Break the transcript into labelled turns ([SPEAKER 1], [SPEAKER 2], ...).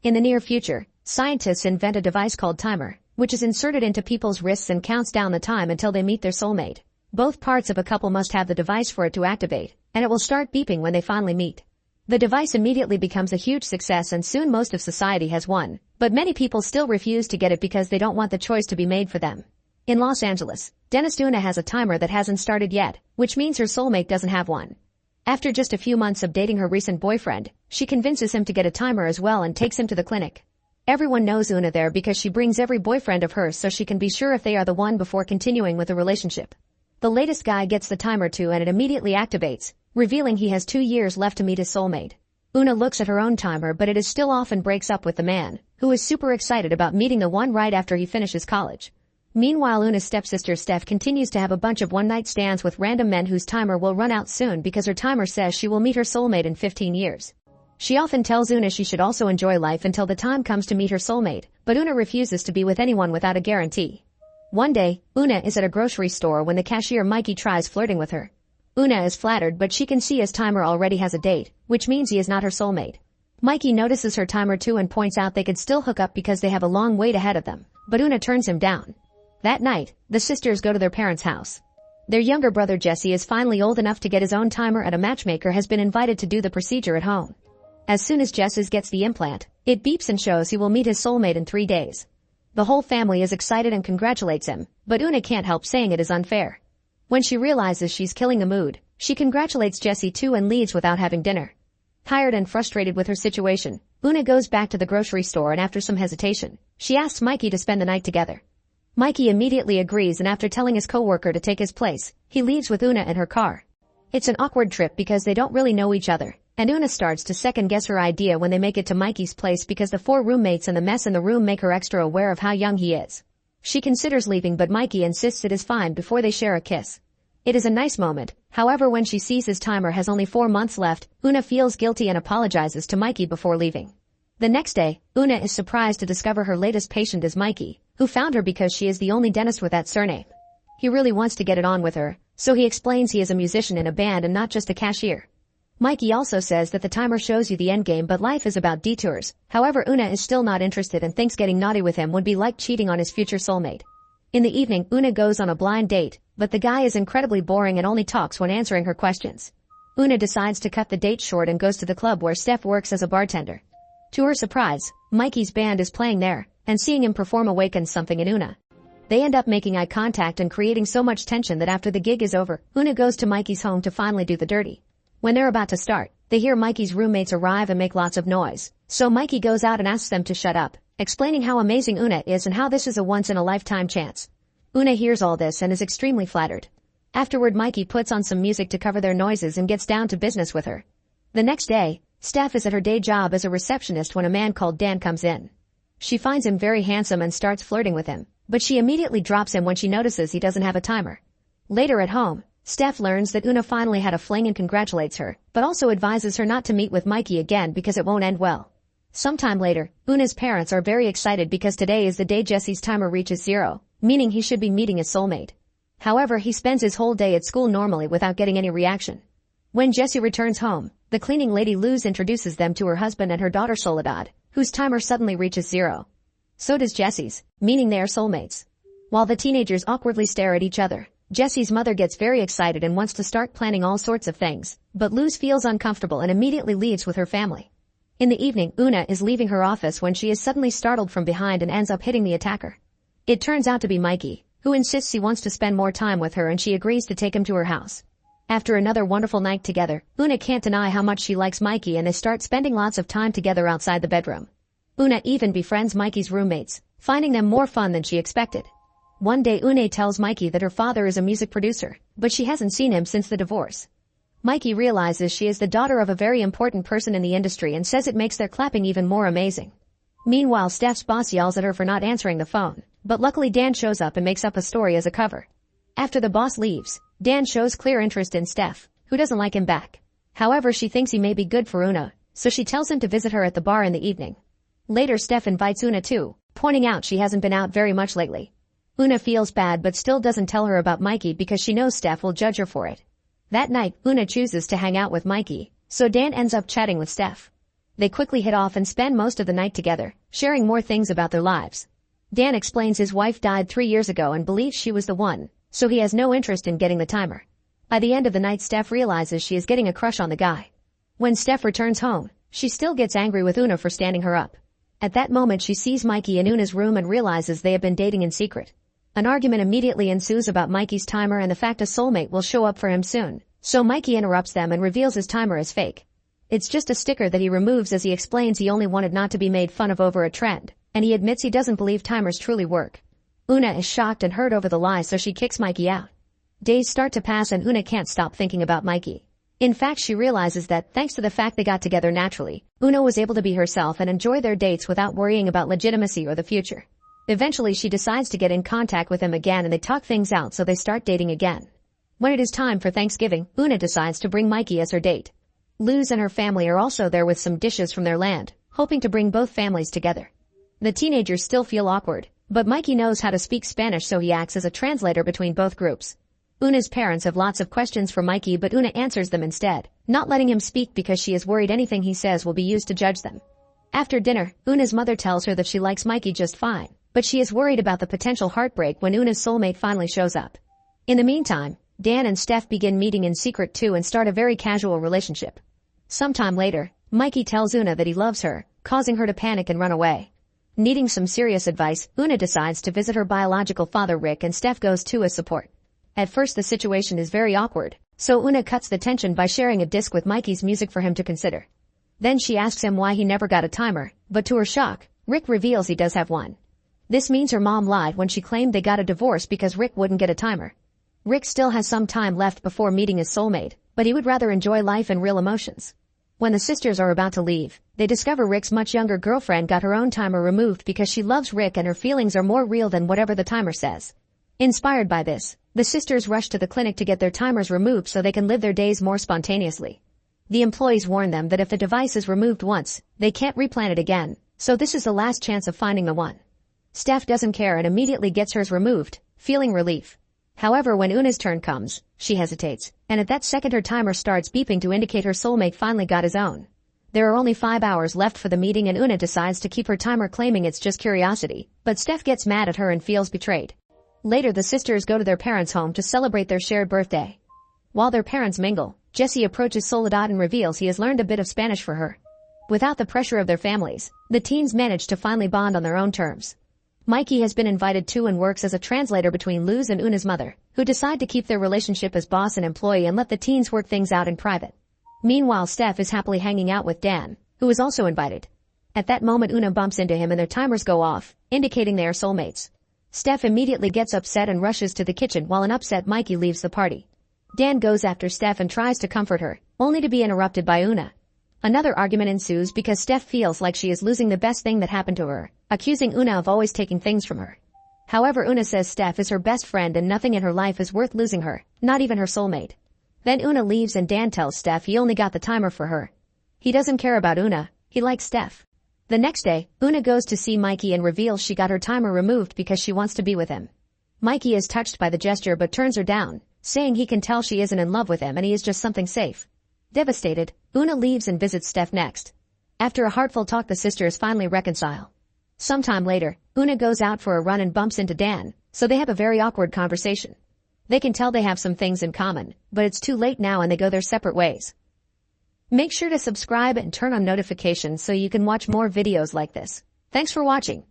[SPEAKER 1] In the near future, scientists invent a device called timer, which is inserted into people's wrists and counts down the time until they meet their soulmate. Both parts of a couple must have the device for it to activate, and it will start beeping when they finally meet. The device immediately becomes a huge success and soon most of society has one, but many people still refuse to get it because they don't want the choice to be made for them. In Los Angeles, dentist Una has a timer that hasn't started yet, which means her soulmate doesn't have one. After just a few months of dating her recent boyfriend, she convinces him to get a timer as well and takes him to the clinic. Everyone knows Una there because she brings every boyfriend of hers so she can be sure if they are the one before continuing with the relationship. The latest guy gets the timer too and it immediately activates, revealing he has 2 years left to meet his soulmate. Una looks at her own timer but it is still off and breaks up with the man, who is super excited about meeting the one right after he finishes college. Meanwhile, Una's stepsister Steph continues to have a bunch of one-night stands with random men whose timer will run out soon because her timer says she will meet her soulmate in 15 years. She often tells Una she should also enjoy life until the time comes to meet her soulmate, but Una refuses to be with anyone without a guarantee. One day, Una is at a grocery store when the cashier Mikey tries flirting with her. Una is flattered but she can see his timer already has a date, which means he is not her soulmate. Mikey notices her timer too and points out they could still hook up because they have a long wait ahead of them, but Una turns him down. That night, the sisters go to their parents' house. Their younger brother Jesse is finally old enough to get his own timer and a matchmaker has been invited to do the procedure at home. As soon as Jesse gets the implant, it beeps and shows he will meet his soulmate in 3 days. The whole family is excited and congratulates him, but Una can't help saying it is unfair. When she realizes she's killing the mood, she congratulates Jesse too and leaves without having dinner. Tired and frustrated with her situation, Una goes back to the grocery store and after some hesitation, she asks Mikey to spend the night together. Mikey immediately agrees and after telling his coworker to take his place, he leaves with Una in her car. It's an awkward trip because they don't really know each other, and Una starts to second-guess her idea when they make it to Mikey's place because the 4 roommates and the mess in the room make her extra aware of how young he is. She considers leaving but Mikey insists it is fine before they share a kiss. It is a nice moment, however when she sees his timer has only 4 months left, Una feels guilty and apologizes to Mikey before leaving. The next day, Una is surprised to discover her latest patient is Mikey, who found her because she is the only dentist with that surname. He really wants to get it on with her, so he explains he is a musician in a band and not just a cashier. Mikey also says that the timer shows you the endgame but life is about detours, however Una is still not interested and thinks getting naughty with him would be like cheating on his future soulmate. In the evening, Una goes on a blind date, but the guy is incredibly boring and only talks when answering her questions. Una decides to cut the date short and goes to the club where Steph works as a bartender. To her surprise, Mikey's band is playing there, and seeing him perform awakens something in Una. They end up making eye contact and creating so much tension that after the gig is over, Una goes to Mikey's home to finally do the dirty. When they're about to start, they hear Mikey's roommates arrive and make lots of noise, so Mikey goes out and asks them to shut up, explaining how amazing Una is and how this is a once-in-a-lifetime chance. Una hears all this and is extremely flattered. Afterward, Mikey puts on some music to cover their noises and gets down to business with her. The next day, Steph is at her day job as a receptionist when a man called Dan comes in. She finds him very handsome and starts flirting with him, but she immediately drops him when she notices he doesn't have a timer. Later at home, Steph learns that Una finally had a fling and congratulates her, but also advises her not to meet with Mikey again because it won't end well. Sometime later, Una's parents are very excited because today is the day Jesse's timer reaches 0, meaning he should be meeting his soulmate. However, he spends his whole day at school normally without getting any reaction. When Jesse returns home, the cleaning lady Luz introduces them to her husband and her daughter Soledad, whose timer suddenly reaches 0. So does Jesse's, meaning they are soulmates. While the teenagers awkwardly stare at each other, Jesse's mother gets very excited and wants to start planning all sorts of things, but Luz feels uncomfortable and immediately leaves with her family. In the evening, Una is leaving her office when she is suddenly startled from behind and ends up hitting the attacker. It turns out to be Mikey, who insists he wants to spend more time with her and she agrees to take him to her house. After another wonderful night together, Una can't deny how much she likes Mikey and they start spending lots of time together outside the bedroom. Una even befriends Mikey's roommates, finding them more fun than she expected. One day Una tells Mikey that her father is a music producer, but she hasn't seen him since the divorce. Mikey realizes she is the daughter of a very important person in the industry and says it makes their clapping even more amazing. Meanwhile, Steph's boss yells at her for not answering the phone, but luckily Dan shows up and makes up a story as a cover. After the boss leaves, Dan shows clear interest in Steph, who doesn't like him back. However, she thinks he may be good for Una, so she tells him to visit her at the bar in the evening. Later, Steph invites Una too, pointing out she hasn't been out very much lately. Una feels bad but still doesn't tell her about Mikey because she knows Steph will judge her for it. That night, Una chooses to hang out with Mikey, so Dan ends up chatting with Steph. They quickly hit off and spend most of the night together, sharing more things about their lives. Dan explains his wife died 3 years ago and believes she was the one, so he has no interest in getting the timer. By the end of the night, Steph realizes she is getting a crush on the guy. When Steph returns home, she still gets angry with Una for standing her up. At that moment, she sees Mikey in Una's room and realizes they have been dating in secret. An argument immediately ensues about Mikey's timer and the fact a soulmate will show up for him soon, so Mikey interrupts them and reveals his timer is fake. It's just a sticker that he removes, as he explains he only wanted not to be made fun of over a trend, and he admits he doesn't believe timers truly work. Una is shocked and hurt over the lie, so she kicks Mikey out. Days start to pass and Una can't stop thinking about Mikey. In fact, she realizes that, thanks to the fact they got together naturally, Una was able to be herself and enjoy their dates without worrying about legitimacy or the future. Eventually, she decides to get in contact with him again and they talk things out, so they start dating again. When it is time for Thanksgiving, Una decides to bring Mikey as her date. Luz and her family are also there with some dishes from their land, hoping to bring both families together. The teenagers still feel awkward, but Mikey knows how to speak Spanish, so he acts as a translator between both groups. Una's parents have lots of questions for Mikey, but Una answers them instead, not letting him speak because she is worried anything he says will be used to judge them. After dinner, Una's mother tells her that she likes Mikey just fine, but she is worried about the potential heartbreak when Una's soulmate finally shows up. In the meantime, Dan and Steph begin meeting in secret too and start a very casual relationship. Sometime later, Mikey tells Una that he loves her, causing her to panic and run away. Needing some serious advice, Una decides to visit her biological father Rick, and Steph goes too as support. At first the situation is very awkward, so Una cuts the tension by sharing a disc with Mikey's music for him to consider. Then she asks him why he never got a timer, but to her shock, Rick reveals he does have one. This means her mom lied when she claimed they got a divorce because Rick wouldn't get a timer. Rick still has some time left before meeting his soulmate, but he would rather enjoy life and real emotions. When the sisters are about to leave, they discover Rick's much younger girlfriend got her own timer removed because she loves Rick and her feelings are more real than whatever the timer says. Inspired by this, the sisters rush to the clinic to get their timers removed so they can live their days more spontaneously. The employees warn them that if the device is removed once, they can't replant it again, so this is the last chance of finding the one. Steph doesn't care and immediately gets hers removed, feeling relief. However, when Una's turn comes, she hesitates, and at that second her timer starts beeping to indicate her soulmate finally got his own. There are only 5 hours left for the meeting and Una decides to keep her timer, claiming it's just curiosity, but Steph gets mad at her and feels betrayed. Later, the sisters go to their parents' home to celebrate their shared birthday. While their parents mingle, Jesse approaches Soledad and reveals he has learned a bit of Spanish for her. Without the pressure of their families, the teens manage to finally bond on their own terms. Mikey has been invited too and works as a translator between Luz and Una's mother, who decide to keep their relationship as boss and employee and let the teens work things out in private. Meanwhile, Steph is happily hanging out with Dan, who is also invited. At that moment, Una bumps into him and their timers go off, indicating they are soulmates. Steph immediately gets upset and rushes to the kitchen while an upset Mikey leaves the party. Dan goes after Steph and tries to comfort her, only to be interrupted by Una. Another argument ensues because Steph feels like she is losing the best thing that happened to her, accusing Una of always taking things from her. However, Una says Steph is her best friend and nothing in her life is worth losing her, not even her soulmate. Then Una leaves and Dan tells Steph he only got the timer for her. He doesn't care about Una, he likes Steph. The next day, Una goes to see Mikey and reveals she got her timer removed because she wants to be with him. Mikey is touched by the gesture but turns her down, saying he can tell she isn't in love with him and he is just something safe. Devastated, Una leaves and visits Steph next. After a heartfelt talk, the sisters finally reconcile. Sometime later, Una goes out for a run and bumps into Dan, so they have a very awkward conversation. They can tell they have some things in common, but it's too late now and they go their separate ways. Make sure to subscribe and turn on notifications so you can watch more videos like this. Thanks for watching.